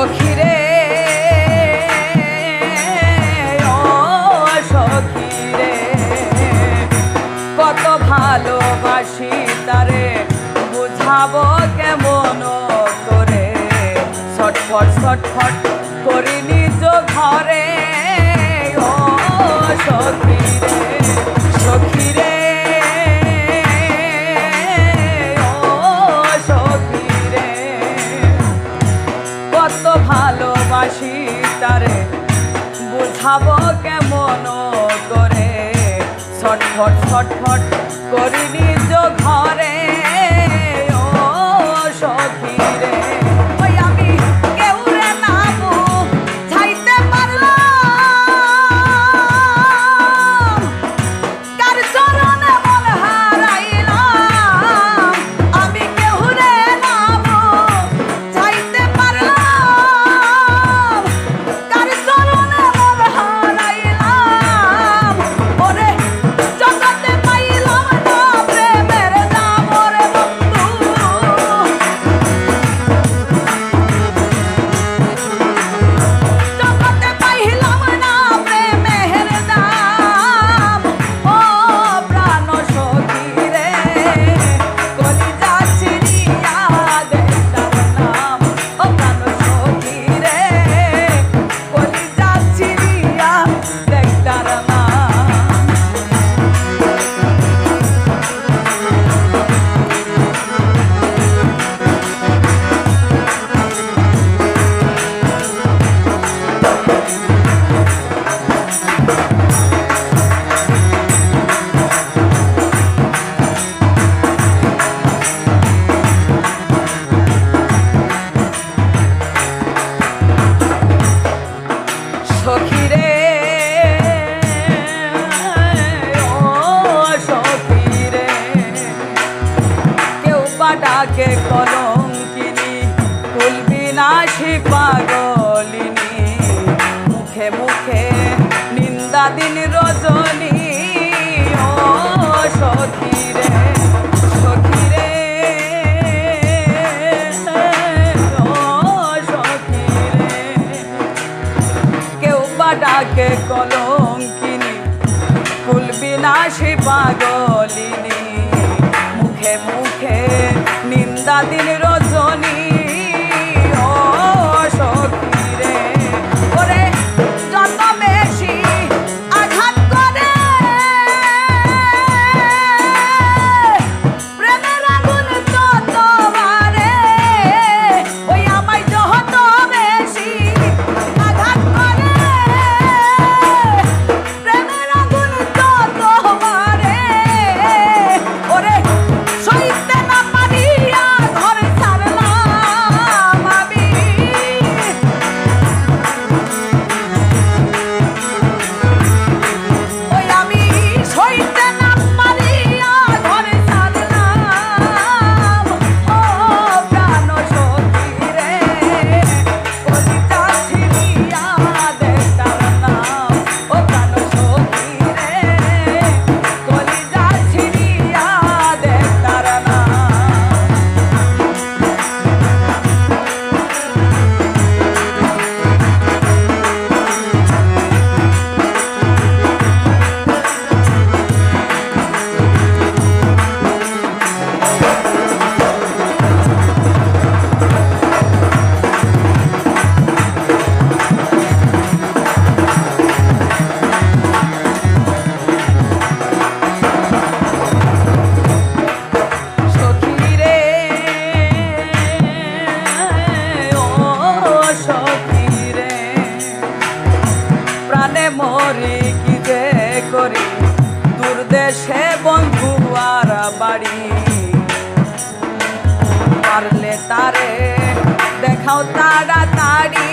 সখী রে ও সখী রে কত ভালোবাসি তারে বুঝাবো কেমন করে ছটফট ছটফট করি নিজ ঘরে ও সখী রে সখী রে ও সখী রে কত ভালোবাসি তারে বুঝাবো কেমন করে ছটফট ছটফট করি নিজ ঘরে ও সখী রে ওই আমি কেউ রে নাম ছাইতে পারলাম কার চরণে মন হারাইলাম আমি কেউ রে নাম ছাইতে পারলাম কার চরণে মন হারাইলাম ওরে জগতে পাইলাম না প্রেমের দাম ওরে বন্ধু জগতে পাইলাম না প্রেমের দাম ও প্রাণ সখী রে কলিজা ছিড়িয়া দেখতার নাম ও প্রাণ সখী রে কলিজা ছিড়িয়া দেখতার নাম সখী রে ও সখী রে কেউ বা ডাকে কলঙ্কিনী কুলবিনাশী পাগলিনী মুখে মুখে নিন্দা দিন রজনী ও সখী রে সখী রে ও সখী রে কেউ বা ডাকে কলঙ্কিনী কুলবিনাশী পাগলিনী মুখে মুখে নিন্দা দিন রজনী ও সখী রে ওরে যত বেশি আঘাত করে প্রেমের আগুন তত বাড়ে ওই আমায় যত বেশি আঘাত করে প্রেমের আগুন তত বাড়ে ওরে সইতে না পারিয়া ঘর ছাড়লাম আমি ওই আমি সইতে না পারিয়া ঘর ছাড়লাম ও প্রাণ সখী রে কলিজা ছিড়িয়া দেখতার নাম ও প্রাণ সখী রে কলিজা ছিড়িয়া দেখতার নাম সখী রে ও সখী রে প্রাণে মরি কি যে করি দূর দেশে বন্ধু আর বাড়ি পারলে তারে দেখাও তাড়াতাড়ি